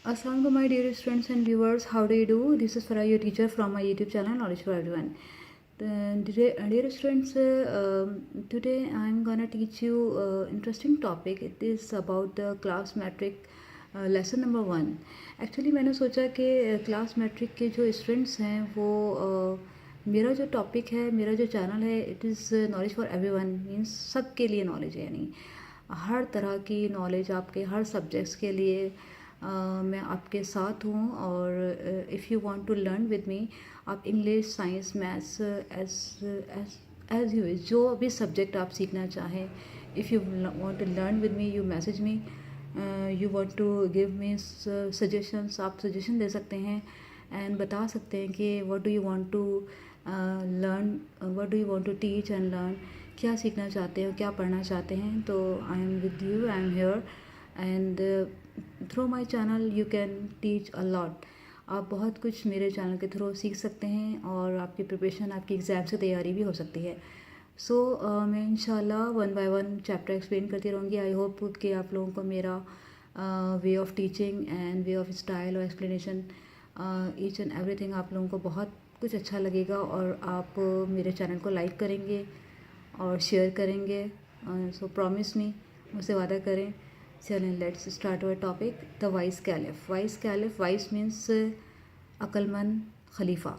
Assalamualaikum my dear students and viewers, how do you do? This is Farah, your teacher from my YouTube channel Knowledge for Everyone. Dear students, today I'm gonna teach you interesting topic. It is about the class metric lesson number 1. Actually मैंने सोचा कि class matric के जो students हैं वो मेरा जो topic है, मेरा जो चैनल है, it is knowledge for everyone, means सबके लिए नॉलेज है, यानी हर तरह की नॉलेज आपके हर सब्जेक्ट्स के लिए मैं आपके साथ हूँ। और if you want to learn with me, आप English, science, maths, as you wish, जो भी सब्जेक्ट आप सीखना चाहें, if you want to learn with me, you message me, you want to give me suggestions, आप सजेशन दे सकते हैं एंड बता सकते हैं कि what do you want to learn, what do you want to teach and learn, क्या सीखना चाहते हो, क्या पढ़ना चाहते हैं। तो I am with you, I am here and through my channel you can teach a lot. आप बहुत कुछ मेरे चैनल के थ्रू सीख सकते हैं और आपकी प्रिपरेशन, आपकी एग्ज़ाम की तैयारी भी हो सकती है। सो मैं इंशाल्लाह 1 बाय 1 चैप्टर एक्सप्लेन करती रहूँगी। आई होप कि आप लोगों को मेरा way of teaching and way of style और एक्सप्लेनेशन, ईच एंड एवरीथिंग आप लोगों को बहुत कुछ अच्छा लगेगा और आप मेरे चैनल को लाइक करेंगे और शेयर करेंगे। सो प्रॉमिस मी, मुझसे वादा करें। चलें, let's start our topic, the wise caliph. Wise caliph, wise means अक्लमंद खलीफा,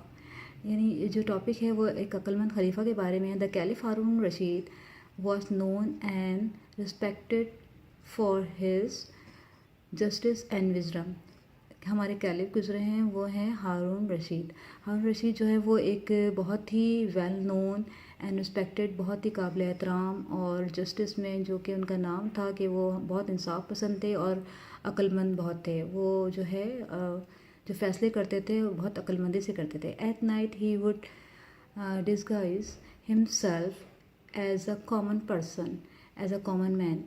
यानी जो टॉपिक है वो एक अक्लमंद खलीफा के बारे में है। The caliph Harun Rashid was known and respected for his justice and wisdom. हमारे कैलिफ गुजरे हैं वो हैं हारून रशीद। हारून रशीद जो है वो एक बहुत ही वेल नोन एंड रिस्पेक्टेड, बहुत ही काबिल एहतराम, और जस्टिस में जो कि उनका नाम था कि वो बहुत इंसाफ पसंद थे और अक्लमंद बहुत थे। वो जो है जो फैसले करते थे वो बहुत अक्लमंदी से करते थे। At night he would disguise himself as a common person, as a common man,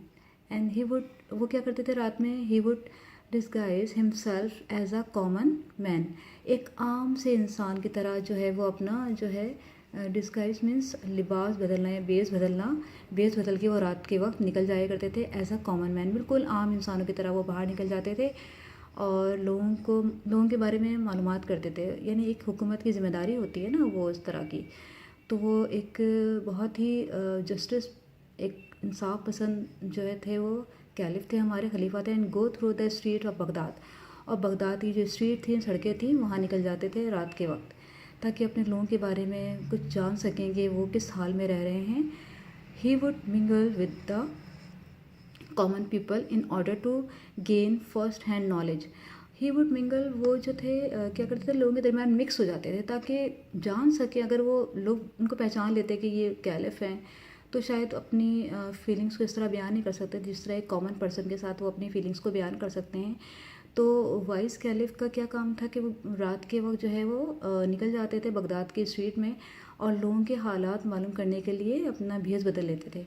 and he would, वो क्या करते थे रात में, he would disguise himself as a common man, एक आम से इंसान की तरह जो है वो अपना जो है डिस्गाइज मीन्स लिबास बदलना या बेस बदलना, बेस बदल के वो रात के वक्त निकल जाया करते थे एज अ कॉमन मैन। बिल्कुल आम इंसानों की तरह वो बाहर निकल जाते थे और लोगों के बारे में मालूमात करते थे। यानी एक हुकूमत की ज़िम्मेदारी होती है ना वो इस तरह की। तो वो एक बहुत ही जस्टिस, एक इंसाफ पसंद जो है थे, वो कैलिफ थे, हमारे खलीफा थे। And go through the street of Baghdad, और बगदाद की जो स्ट्रीट थी, सड़कें थी, वहाँ निकल जाते थे रात के वक्त ताकि अपने लोगों के बारे में कुछ जान सकें कि वो किस हाल में रह रहे हैं। He would mingle with the common people in order to gain first hand knowledge. He would mingle, वो जो थे क्या करते थे, लोगों के दरमियान मिक्स हो जाते थे ताकि जान सकें, अगर वो लोग उनको पहचान लेते कि ये कैलिफ हैं तो शायद अपनी फीलिंग्स को इस तरह बयान नहीं कर सकते जिस तरह एक कॉमन पर्सन के साथ वो अपनी फीलिंग्स को बयान कर सकते हैं। तो वाइस कैलिफ का क्या काम था कि वो रात के वक्त जो है वो निकल जाते थे बगदाद की स्ट्रीट में और लोगों के हालात मालूम करने के लिए अपना भेस बदल लेते थे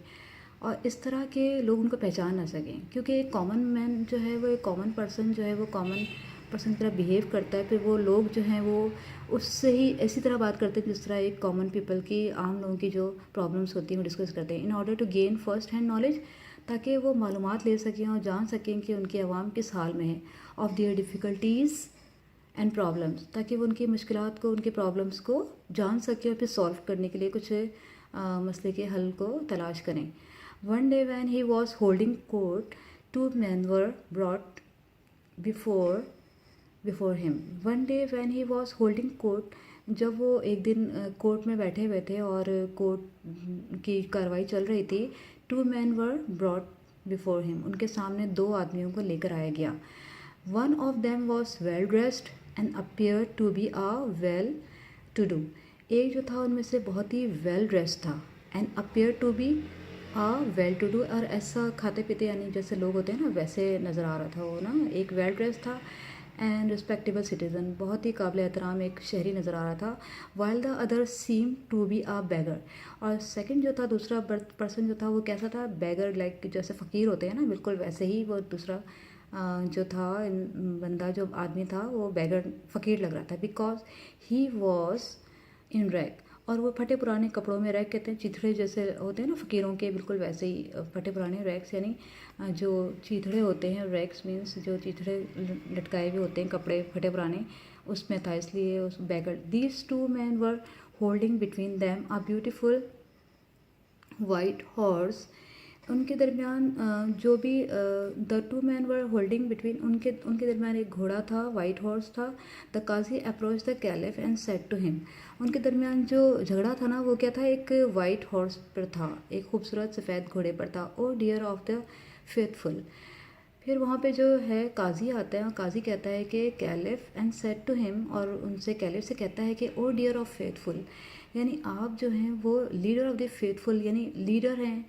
और इस तरह के लोग उनको पहचान ना सकें। क्योंकि एक कॉमन मैन जो है वो, एक कॉमन पर्सन जो है वो कॉमन पर्सन की तरह बिहेव करता है, फिर वो लोग जो हैं वो उससे ही ऐसी तरह बात करते हैं जिस तरह एक कॉमन पीपल की, आम लोगों की जो प्रॉब्लम्स होती हैं वो डिस्कस करते हैं in order to gain first hand knowledge, ताकि वो मालूमात ले सकें और जान सकें कि उनकी आवाम किस हाल में है, of their difficulties and problems, ताकि वो उनकी मुश्किलात को, उनके प्रॉब्लम्स को जान सकें और फिर सॉल्व करने के लिए कुछ मसले के हल को तलाश करें। One day when he was holding court, two men were brought before before him. One day when he was holding court, जब वो एक दिन कोर्ट में बैठे हुए थे और कोर्ट की कार्रवाई चल रही थी। Two men were brought before him, उनके सामने दो आदमियों को लेकर आया गया। One of them was well dressed and appear to be a well to do, एक जो था उनमें से बहुत ही वेल ड्रेस्ड था, and appear to be a well to do, और ऐसा खाते पीते यानी जैसे लोग होते हैं ना वैसे नज़र आ रहा था वो ना, एक वेल ड्रेस था एंड रिस्पेक्टेबल सिटीज़न, बहुत ही काबिल एहतराम एक शहरी नज़र आ रहा था। While the other seem to be a beggar, और सेकंड जो था, दूसरा पर्सन जो था वो कैसा था, बैगर, लाइक जैसे फ़कीर होते हैं ना, बिल्कुल वैसे ही वो दूसरा जो था बंदा, जो आदमी था वो बैगर, फ़कीर लग रहा था, because he was in rag, और वो फटे पुराने कपड़ों में, रैक कहते हैं चीथड़े जैसे होते हैं ना फ़कीरों के, बिल्कुल वैसे ही फटे पुराने रैक्स, यानी जो चीथड़े होते हैं, रैक्स मीन्स जो चीथड़े लटकाए हुए होते हैं कपड़े फटे पुराने, उसमें था, इसलिए उस beggar. These two man were holding between them a beautiful white horse. उनके दरमियान जो भी the two man were holding between, उनके उनके दरमियान एक घोड़ा था, वाइट हॉर्स था। The qazi approach the caliph and said to him. उनके दरमियान जो झगड़ा था ना, वो क्या था, एक वाइट हॉर्स पर था, एक खूबसूरत सफ़ेद घोड़े पर था। ओ डियर ऑफ द फेथफुल। फिर वहाँ पे जो है काजी आता है, काजी कहता है कि caliph and said to him, और उनसे कैलिफ से कहता है कि ओ डियर ऑफ फेथफुल, यानी आप जो हैं वो लीडर ऑफ द फेथफुल, यानी लीडर हैं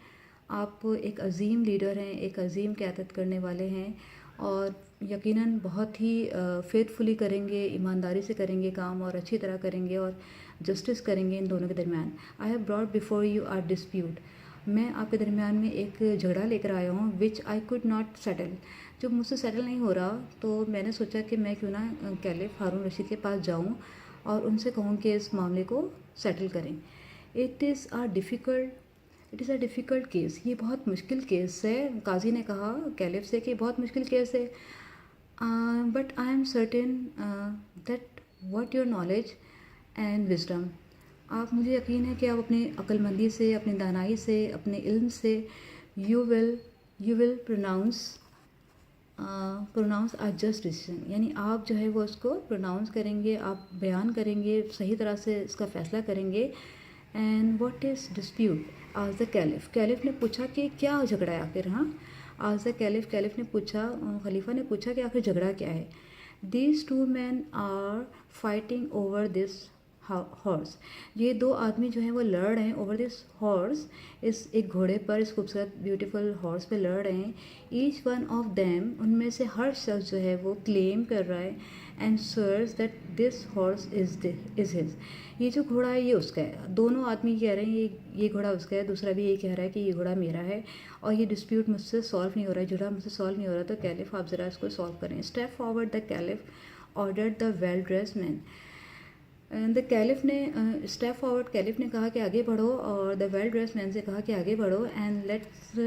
आप, एक अजीम लीडर हैं, एक अजीम क़यादत करने वाले हैं, और यकीनन बहुत ही फेथफुली करेंगे, ईमानदारी से करेंगे काम, और अच्छी तरह करेंगे और जस्टिस करेंगे इन दोनों के दरमियान। I have brought before you our dispute. मैं आपके दरमियान में एक झगड़ा लेकर आया हूँ, which I could not settle, जो मुझसे सेटल नहीं हो रहा। तो मैंने सोचा कि मैं क्यों ना कैलिफ हारून रशीद के पास जाऊँ और उनसे कहूँ कि इस मामले को सेटल करें। It is a difficult case, ये बहुत मुश्किल केस है। काजी ने कहा कैलिफ से कि बहुत मुश्किल केस है, but I am certain that what your knowledge and wisdom. आप, मुझे यकीन है कि आप अपनी अक्लमंदी से, अपनी दानाई से, अपने इल्म से you will pronounce a just decision, यानी आप जो है वो उसको प्रोनाउंस करेंगे, आप बयान करेंगे, सही तरह से इसका फ़ैसला करेंगे। एंड व्हाट इज़ डिस्प्यूट आज द कैलिफ। कैलिफ ने पूछा कि क्या झगड़ा है आखिर। हाँ, आज द कैलिफ ने पूछा, खलीफा ने पूछा कि आखिर झगड़ा क्या है। These two man are fighting over this horse. ये दो आदमी जो हैं वो लड़ रहे हैं ओवर दिस हॉर्स, इस एक घोड़े पर, इस खूबसूरत ब्यूटीफुल हॉर्स पे लड़ रहे हैं। ईच वन ऑफ देम, उनमें से हर शख्स जो है वो क्लेम कर रहा है and swears that this horse is his. ये जो घोड़ा है ये उसका है। दोनों आदमी कह रहे हैं ये घोड़ा उसका है, दूसरा भी ये कह रहा है कि ये घोड़ा मेरा है, और ये डिस्प्यूट मुझसे सॉल्व नहीं हो रहा है, झगड़ा मुझसे सॉल्व नहीं हो रहा। तो कैलिफ आप ज़रा इसको सॉल्व करें। Step forward the caliph ordered the well dressed man. The caliph ने स्टेप फॉरवर्ड, कैलिफ ने कहा कि आगे बढ़ो, और द वेल ड्रेस्ड मैन से कहा कि आगे बढ़ो, and let's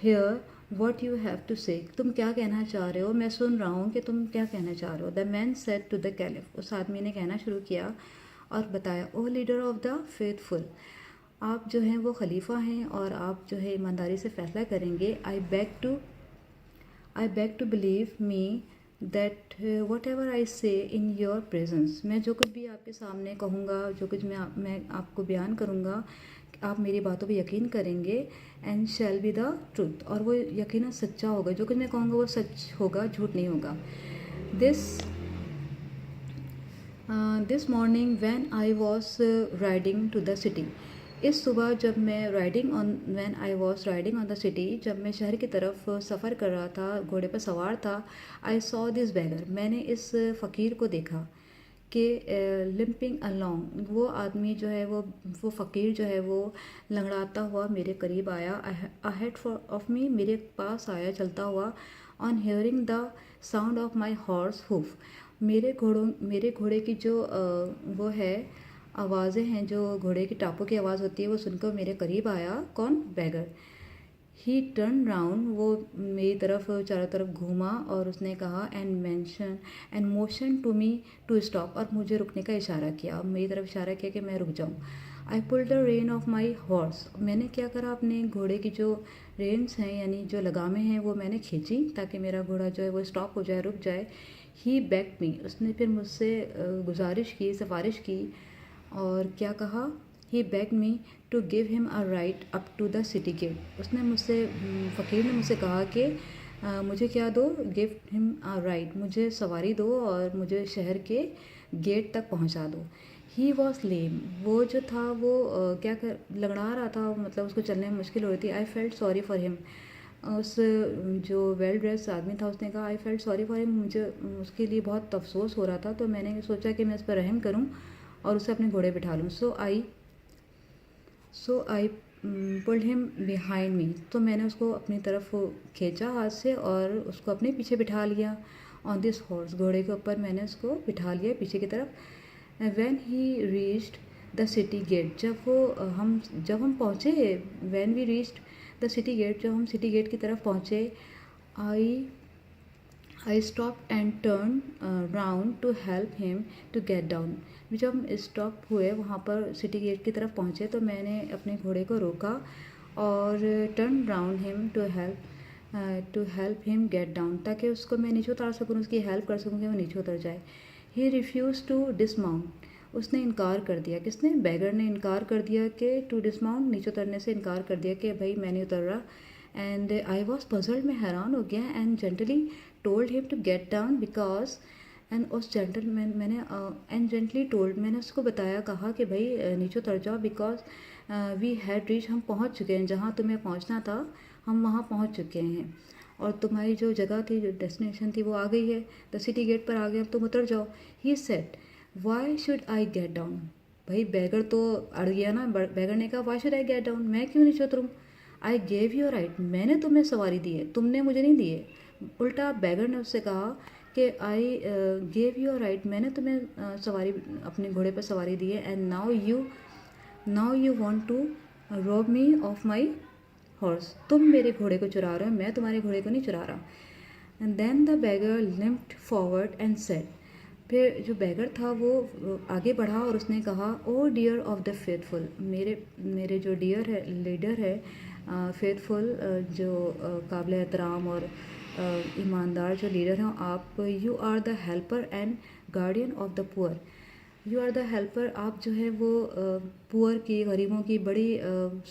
hear what you have to say. तुम क्या कहना चाह रहे हो, मैं सुन रहा हूँ कि तुम क्या कहना चाह रहे हो। The man said to the caliph, उस आदमी ने कहना शुरू किया और बताया, O leader of the faithful, आप जो हैं वो खलीफा हैं और आप जो है ईमानदारी से फ़ैसला करेंगे। I beg to believe me that whatever I say in your presence. मैं जो कुछ भी आपके सामने कहूँगा, जो कुछ मैं आपको बयान करूँगा, आप मेरी बातों पे यकीन करेंगे। And shall be the truth, और वो यकीनन सच्चा होगा, जो कुछ मैं कहूँगा वो सच होगा, झूठ नहीं होगा। This morning when I was riding to the city. इस सुबह जब मैं when I was riding on the city, जब मैं शहर की तरफ सफ़र कर रहा था, घोड़े पर सवार था। आई सॉ दिस बैगर, मैंने इस फ़कीर को देखा कि लिम्पिंग अलॉन्ग, वो आदमी जो है वो फ़कीर जो है वो लंगड़ाता हुआ मेरे करीब आया। अहेड ऑफ मी, मेरे पास आया चलता हुआ। On hearing the sound of my horse hoof, मेरे घोड़े की जो वो है आवाज़ें हैं, जो घोड़े की टापों की आवाज़ होती है, वो सुनकर मेरे करीब आया। कौन? बैगर। ही टर्न राउंड, वो मेरी तरफ चारों तरफ घूमा और उसने कहा and motion to me to stop, और मुझे रुकने का इशारा किया, मेरी तरफ इशारा किया कि मैं रुक जाऊं। I pull the rein of my horse, मैंने क्या करा, अपने घोड़े की जो रेन्स हैं यानी जो लगामें हैं वो मैंने खींची ताकि मेरा घोड़ा जो है वो स्टॉप हो जाए, रुक जाए। ही बेग्ड मी, उसने फिर मुझसे गुजारिश की, सिफारिश की, और क्या कहा, he begged me to give him a ride up to the city gate. उसने मुझसे, फ़कीर ने मुझसे कहा कि मुझे क्या दो, गिव हिम अ राइट, मुझे सवारी दो और मुझे शहर के गेट तक पहुंचा दो। ही वॉज लेम, वो जो था वो क्या कर लंगड़ा रहा था, मतलब उसको चलने में मुश्किल हो रही थी। I felt sorry for him, उस जो वेल ड्रेस आदमी था उसने कहा I felt sorry for him, मुझे उसके लिए बहुत अफसोस हो रहा था, तो मैंने सोचा कि मैं इस पर रहम करूं और उसे अपने घोड़े बिठा लूँ। So I pulled him behind me, तो मैंने उसको अपनी तरफ खींचा हाथ से और उसको अपने पीछे बिठा लिया। ऑन दिस हॉर्स, घोड़े के ऊपर मैंने उसको बिठा लिया पीछे की तरफ। When he reached the city gate. जब हम पहुँचे, when we reached the city gate, जब हम सिटी गेट की तरफ पहुँचे, I I stop and turn round to help him to get down. जब हम स्टॉप हुए, वहाँ पर सिटी गेट की तरफ पहुँचे, तो मैंने अपने घोड़े को रोका और turn round him to help him get down, ताकि उसको मैं नीचे उतार सकूँ, उसकी हेल्प कर सकूँ कि वो नीचे उतर जाए। He refuse to dismount. उसने इनकार कर दिया। किसने? बैगर ने इनकार कर दिया कि टू डिसमाउंट, नीचे उतरने से इनकार कर दिया कि भाई मैं नहीं उतर रहा। एंड आई वॉज पजल्ड, मैं हैरान हो गया। And gently told him to get down because, and उस जेंटलमैन मैंने एंड जेंटली टोल्ड, मैंने उसको बताया, कहा कि भाई नीचे उतर जाओ, बिकॉज वी हैड रीच, हम पहुंच चुके हैं, जहां तुम्हें पहुंचना था हम वहां पहुंच चुके हैं, और तुम्हारी जो जगह थी, जो डेस्टिनेशन थी, वो आ गई है, द सिटी गेट पर आ गए, अब तुम उतर जाओ। He said why should I get down. भाई बैगर तो अड़ गया ना। बैगर ने कहा why should I get down, मैं क्यों नीचे उतरूँ? आई गेव यू राइट, मैंने तुम्हें सवारी दी है, तुमने मुझे नहीं दी है। उल्टा बैगर ने उससे कहा कि आई गेव यू राइट, मैंने तुम्हें सवारी, अपने घोड़े पर सवारी दी है। And now you want to rob me of my horse, तुम मेरे घोड़े को चुरा रहे हो, मैं तुम्हारे घोड़े को नहीं चुरा रहा। And then the beggar limped forward and said, फिर जो बैगर था वो आगे बढ़ा और उसने कहा, ओ डियर ऑफ द फेथफुल, मेरे जो डियर है, लीडर है फेथफुल, जो काबिल एहतराम और ईमानदार जो लीडर हैं आप, you are the helper and guardian of the poor. You are the helper, आप जो है वो पुअर की, गरीबों की बड़ी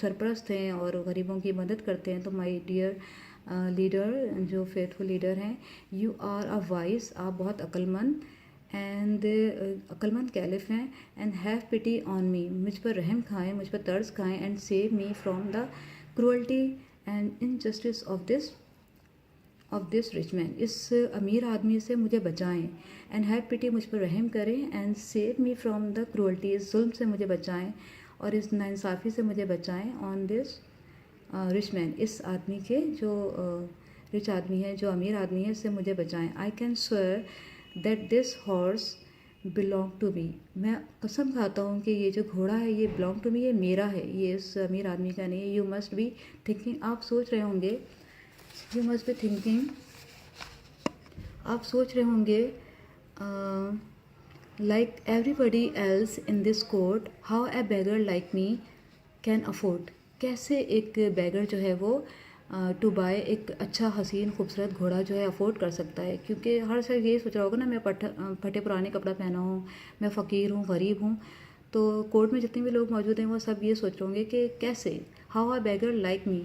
सरपरस्त हैं और गरीबों की मदद करते हैं। तो माय डियर लीडर, जो फेथफुल लीडर हैं, यू आर अ वाइस, आप बहुत अक्लमंद, एंड अक्लमंद कैलिफ हैं, and have pity on me, मुझ पर रहम खाएँ, मुझ पर तरस खाएँ, and save me from the cruelty and injustice of this rich man, इस अमीर आदमी से मुझे बचाएं। एंड हैव पिटी, मुझ पर रहम करें, and save me from the cruelty, इस जुल्म से मुझे बचाएं और इस नाइंसाफ़ी से मुझे बचाएं। ऑन दिस रिच मैन, इस आदमी के, जो रिच आदमी है, जो अमीर आदमी है, इससे मुझे बचाएं। I can swear that this horse belong to me, मैं कसम खाता हूँ कि ये जो घोड़ा है ये बिलोंग टू मी, ये मेरा है, ये इस अमीर आदमी का नहीं है। यू मस्ट बी थिंकिंग, आप सोच रहे होंगे, यू मस्ट बी थिंकिंग, आप सोच रहे होंगे, like everybody else in this court, how a beggar like me can afford, कैसे एक बेगर जो है वो टू बाय एक अच्छा हसीन खूबसूरत घोड़ा जो है अफोर्ड कर सकता है। क्योंकि हर शख्स यही सोच रहा होगा ना, मैं फटे पुराने कपड़ा पहना हूँ, मैं फ़कीर हूँ, गरीब हूँ, तो कोर्ट में जितने भी लोग मौजूद हैं वो सब ये सोच रहे होंगे कि कैसे, how a beggar like me,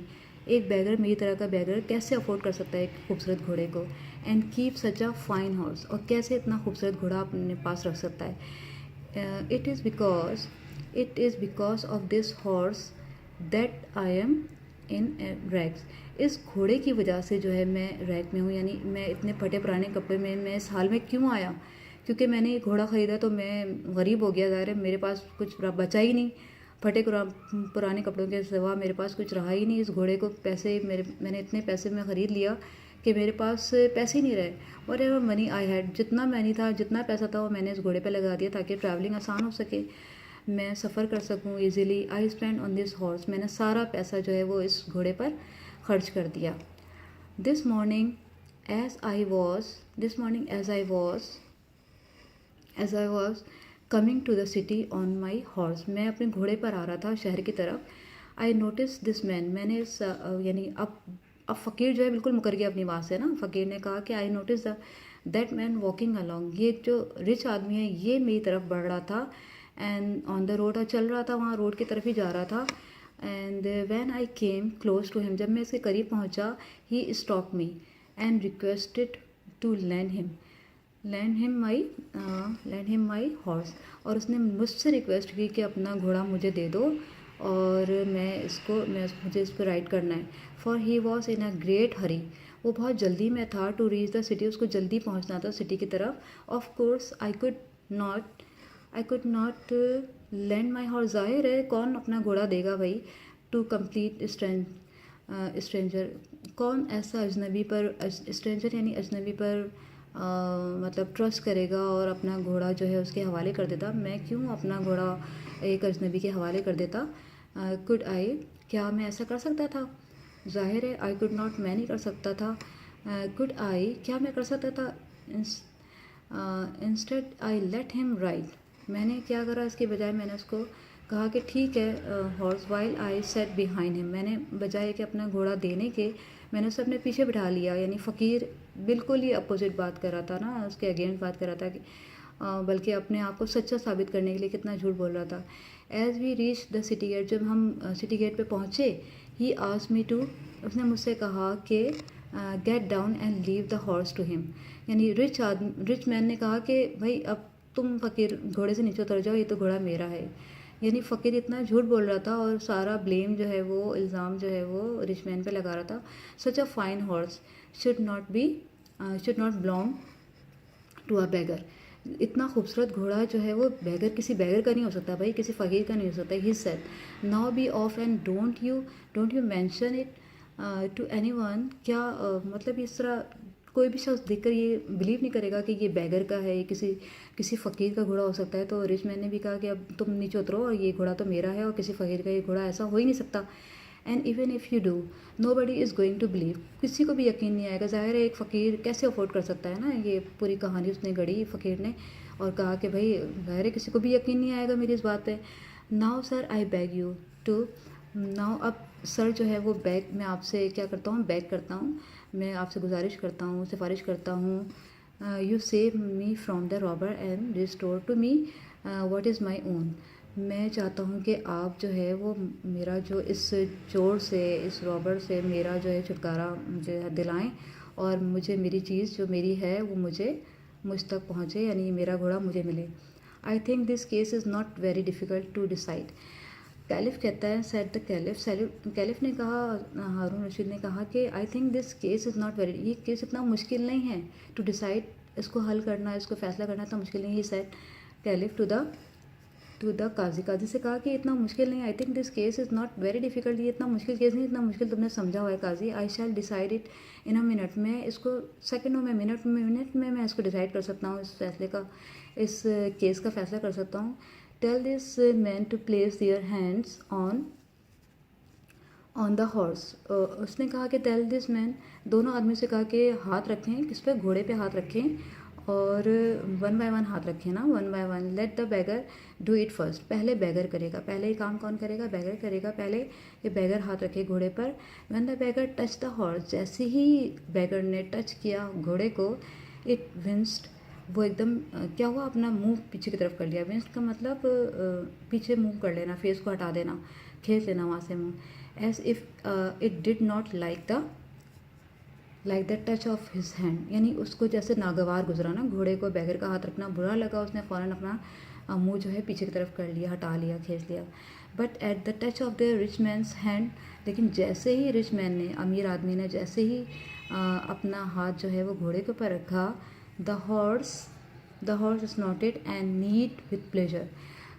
एक बैगर, मेरी तरह का बैगर कैसे अफोर्ड कर सकता है एक खूबसूरत घोड़े को, and keep such a fine horse, और कैसे इतना खूबसूरत घोड़ा अपने पास रख सकता है। It is because of this horse that I am in rags, इस घोड़े की वजह से जो है मैं रैग में हूँ, यानी मैं इतने फटे पुराने कपड़े में मैं इस हाल में क्यों आया, क्योंकि मैंने ये घोड़ा ख़रीदा तो मैं गरीब हो गया, ज़ाहिर है मेरे पास कुछ बचा ही नहीं, फटे पुराने कपड़ों के सिवा मेरे पास कुछ रहा ही नहीं। इस घोड़े को मैंने इतने पैसे में ख़रीद लिया कि मेरे पास पैसे ही नहीं रहे। और एवर मनी आई हैड, जितना मनी था, जितना पैसा था, वो मैंने इस घोड़े पे लगा दिया ताकि ट्रैवलिंग आसान हो सके, मैं सफ़र कर सकूं easily. I spend on this horse, मैंने सारा पैसा जो है वो इस घोड़े पर खर्च कर दिया। This morning as I was coming to the city on my horse, मैं अपने घोड़े पर आ रहा था शहर की तरफ। आई नोटिस दिस मैन, मैंने इस यानी अब फ़कीर जो है बिल्कुल मुकर गया अपनी बात से ना। फ़कीर ने कहा कि I notice that man walking along, ये जो रिच आदमी है ये मेरी तरफ बढ़ रहा था, एंड ऑन द रोड, चल रहा था, वहाँ रोड की तरफ ही जा रहा था। And when I came close to him, जब मैं इसके करीब पहुँचा, he stop me and requested to lend him my horse, और उसने मुझसे रिक्वेस्ट की कि अपना घोड़ा मुझे दे दो और मुझे इस पर राइड करना है। For he was in a great hurry, वो बहुत जल्दी में था, टू रीच द सिटी, उसको जल्दी पहुंचना था सिटी की तरफ। Of course I could not land my horse, ज़ाहिर है कौन अपना घोड़ा देगा भाई, टू कम्प्लीट स्ट्रेंजर, कौन ऐसा अजनबी पर, स्ट्रेंजर यानी अजनबी पर मतलब ट्रस्ट करेगा और अपना घोड़ा जो है उसके हवाले कर देता, मैं क्यों अपना घोड़ा एक अजनबी के हवाले कर देता। कुड आई, क्या मैं ऐसा कर सकता था? ज़ाहिर है आई कुड नॉट, मैं नहीं कर सकता था। कुड आई, क्या मैं कर सकता था? Instead I let him ride, मैंने क्या करा, इसके बजाय मैंने उसको कहा कि ठीक है horse, while I set behind him, मैंने बजाय कि अपना घोड़ा देने के मैंने उसे अपने पीछे बिठा लिया। यानी फ़कीर बिल्कुल ही अपोजिट बात कर रहा था ना, उसके अगेंस्ट बात कर रहा था कि बल्कि अपने आप को सच्चा साबित करने के लिए कितना झूठ बोल रहा था। As we reach the city gate, जब हम सिटी गेट पे पहुँचे, ही आस्क्ड मी टू, उसने मुझसे कहा कि get down and leave the horse to him. यानी रिच मैन ने कहा कि भाई अब तुम फ़कीर घोड़े से नीचे उतर जाओ, ये तो घोड़ा मेरा है। यानी फ़कीर इतना झूठ बोल रहा था और सारा ब्लेम जो है वो, इल्ज़ाम जो है वो रिच मैन पे लगा रहा था। Such a fine horse should not belong to a beggar, इतना खूबसूरत घोड़ा जो है वो बेगर, किसी बेगर का नहीं हो सकता भाई, किसी फ़कीर का नहीं हो सकता। He said now be off and don't you mention it to anyone, क्या मतलब इस तरह कोई भी शख्स देखकर ये बिलीव नहीं करेगा कि ये बेगर का है, ये किसी फ़कीर का घोड़ा हो सकता है। तो रिच मैन ने भी कहा कि अब तुम नीचे उतरो और ये घोड़ा तो मेरा है और किसी फ़कीर का ये घोड़ा ऐसा हो ही नहीं सकता। And even if you do nobody is going to believe, किसी को भी यकीन नहीं आएगा। ज़ाहिर है एक फ़कीर कैसे अफोर्ड कर सकता है ना, ये पूरी कहानी उसने गढ़ी फ़कीर ने और कहा कि भाई ज़ाहिर है किसी को भी यकीन नहीं आएगा मेरी इस बात पे। Now sir I beg you to, now अब सर जो है वो बेग, मैं आपसे क्या करता हूँ, बेग करता हूँ, मैं आपसे गुजारिश करता हूँ, सिफारिश करता हूँ। You save me from the robber and restore to me what is my own, मैं चाहता हूँ कि आप जो है वो मेरा जो इस चोर से, इस रॉबर से मेरा जो है छुटकारा मुझे दिलाएं और मुझे मेरी चीज़ जो मेरी है वो मुझ तक पहुँचे, यानी मेरा घोड़ा मुझे मिले। I think this case is not very difficult to decide, caliph कहता है, सेट द कैलिफ ने कहा, हारून रशीद ने कहा कि आई think this case is not very, ये केस इतना मुश्किल नहीं है टू डिसाइड, इसको हल करना, इसको फैसला करना इतना मुश्किल नहीं है। सेट कैलिफ टू द काजी, काजी से कहा कि इतना मुश्किल नहीं, आई think this case is not very difficult, ये इतना मुश्किल केस नहीं, इतना मुश्किल तुमने समझा हुआ है काजी। I shall decide it in a minute, मैं इसको सेकंडों में, मिनट में मैं इसको डिसाइड कर सकता हूँ, इस फैसले का, इस केस का फैसला कर सकता हूँ। Tell this man to place their hands on the horse, उसने कहा कि टेल दिस मैन, दोनों आदमी से कहा कि हाथ रखें, किस पे, घोड़े पे हाथ रखें और वन बाय वन हाथ रखें ना, one by one. Let the bagger do it first, पहले बैगर करेगा, पहले ये काम कौन करेगा, बैगर करेगा, पहले ये बैगर हाथ रखे घोड़े पर। When the bagger touch the horse, जैसे ही बैगर ने टच किया घोड़े को, इट विंस्ड, वो एकदम क्या हुआ, अपना मुंह पीछे की तरफ कर लिया। विंस्ड का मतलब पीछे मुंह कर लेना, फेस को हटा देना, खींच लेना वहाँ से मुंह। As if it did not like the touch of his hand, यानी उसको जैसे नागवार गुजरा ना, घोड़े को बैगर का हाथ रखना बुरा लगा, उसने फ़ौरन अपना मुंह जो है पीछे की तरफ कर लिया, हटा लिया, खींच लिया। But at the touch of the rich mains hand, लेकिन जैसे ही रिच मैन ने, अमीर आदमी ने जैसे ही अपना हाथ जो है वो घोड़े के ऊपर रखा, the horse स्नॉटेड and need with pleasure,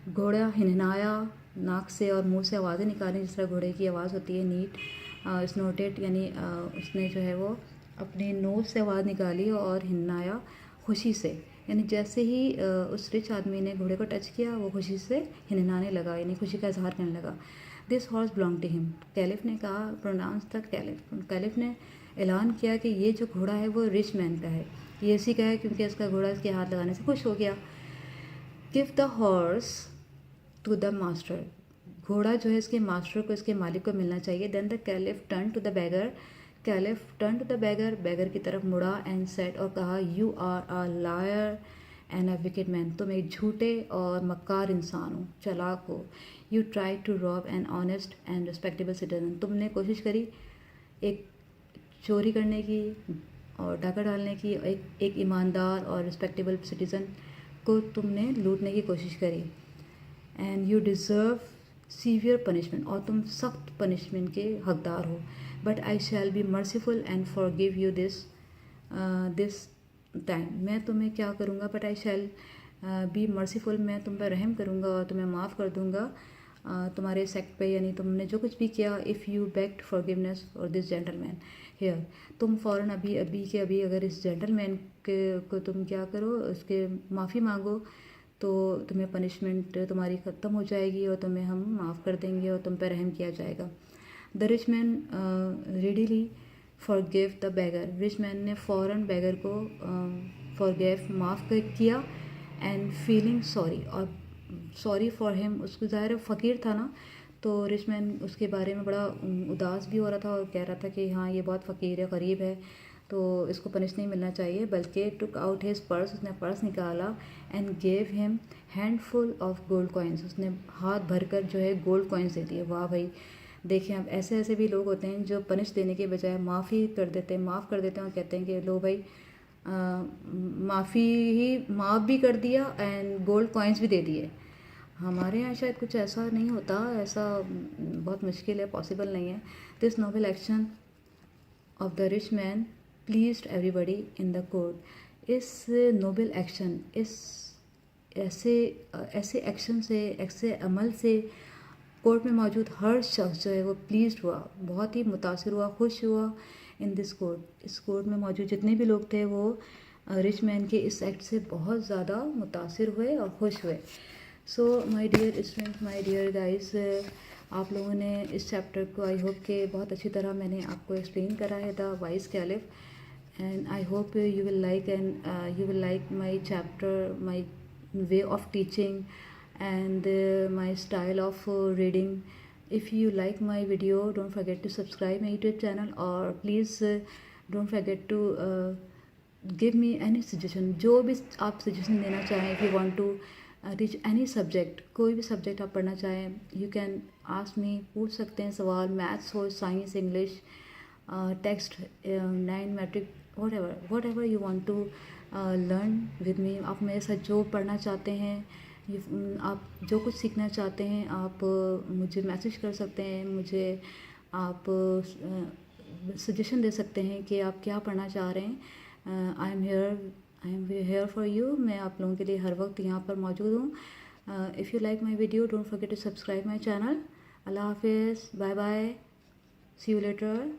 घोड़ा हिनहिनाया, नाक से और मुंह से आवाज़ें निकाली जिस तरह घोड़े की आवाज़ होती है, नीड स्नोटेड, यानी उसने जो है वो अपने नोज़ से आवाज़ निकाली और हिन्नाया खुशी से, यानी जैसे ही उस रिच आदमी ने घोड़े को टच किया वो खुशी से हिननाने लगा, यानी खुशी का इजहार करने लगा। This horse belong to him, caliph ने कहा, प्रोनाउंस द कैलिफ ने ऐलान किया कि ये जो घोड़ा है वो रिच मैन का है, ये इसी का है क्योंकि इसका घोड़ा इसके हाथ लगाने से खुश हो गया। Give the horse to the master, घोड़ा जो है इसके मास्टर को, इसके मालिक को मिलना चाहिए। Then the caliph turn to the beggar, caliph turn to the beggar, beggar की तरफ मुड़ा एंड सेड, और कहा, you are a liar and a wicked man, तुम एक झूठे और मक्कार इंसान हो, चालाक हो। You try to rob an honest and respectable citizen, तुमने कोशिश करी एक चोरी करने की और डाका डालने की, एक ईमानदार और रिस्पेक्टेबल सिटीज़न को तुमने लूटने की कोशिश करी। And you deserve severe punishment, और तुम सख्त पनिशमेंट के हकदार हो। But I shall be merciful and forgive you this time, मैं तुम्हें क्या करूँगा, but I shall be merciful, मैं तुम पर रहम करूँगा और तुम्हें माफ़ कर दूँगा तुम्हारे सेक्ट पे, यानी तुमने जो कुछ भी किया। If you bagged forgiveness for this gentleman here, तुम फ़ौरन अभी के अभी अगर इस जेंटलमैन के को तुम क्या करो, उसके माफ़ी मांगो तो तुम्हें पनिशमेंट तुम्हारी ख़त्म हो जाएगी और तुम्हें हम माफ़ कर देंगे और तुम पर रहम किया जाएगा। The rich man readily forgive the beggar. Rich man ने फ़ौरन बेगर को फॉरगिव माफ़ किया एंड फीलिंग सॉरी, और सॉरी फॉर हिम, उसको ज़ाहिर फ़कीर था ना, तो रिच मैन उसके बारे में बड़ा उदास भी हो रहा था और कह रहा था कि हाँ ये बहुत फ़कीर है, गरीब है, तो इसको पनिश नहीं मिलना चाहिए। बल्कि टुक आउट हिज पर्स, उसने पर्स निकाला and gave him handful of gold coins, उसने हाथ भर कर जो है गोल्ड कॉइन्स दे दिए। वाह भाई, देखिए अब ऐसे ऐसे भी लोग होते हैं जो पनिश देने के बजाय माफ़ कर देते हैं और कहते हैं कि लो भाई माफ़ भी कर दिया एंड गोल्ड कॉइन्स भी दे दिए। हमारे यहाँ शायद कुछ ऐसा नहीं होता, ऐसा बहुत मुश्किल है, पॉसिबल नहीं है। This Nobel action of the rich man pleased everybody in the court. इस नोबल एक्शन, इस ऐसे एक्शन से, ऐसे अमल से कोर्ट में मौजूद हर शख्स जो है वो प्लीज्ड हुआ, बहुत ही मुतासिर हुआ, खुश हुआ इन दिस कोर्ट। इस कोर्ट में मौजूद जितने भी लोग थे वो रिच मैन के इस एक्ट से बहुत ज़्यादा मुतासिर हुए और खुश हुए। So my dear student, my dear guys, आप लोगों ने इस चैप्टर को आई होप के बहुत अच्छी तरह मैंने आपको एक्सप्लेन करा है, the wise caliph, and I hope you will like, and you will like my chapter, my way of teaching, and my style of reading. If you like my video, don't forget to subscribe my YouTube channel, or please don't forget to give me any suggestion, जो भी आप suggestion देना चाहें। if you want to teach any subject, कोई भी subject आप पढ़ना चाहें, you can ask me, पूछ सकते हैं सवाल, मैथ्स हो, science, English, text, 9 matric, whatever you want to learn with me। आप मेरे साथ जो पढ़ना चाहते हैं, आप जो कुछ सीखना चाहते हैं, आप मुझे मैसेज कर सकते हैं, मुझे आप सजेशन दे सकते हैं कि आप क्या पढ़ना चाह रहे हैं। I am here for you. मैं आप लोगों के लिए हर वक्त यहाँ पर मौजूद हूँ। If you like my video, don't forget to subscribe my channel. अल्लाह हाफिज़, bye bye, see you letter.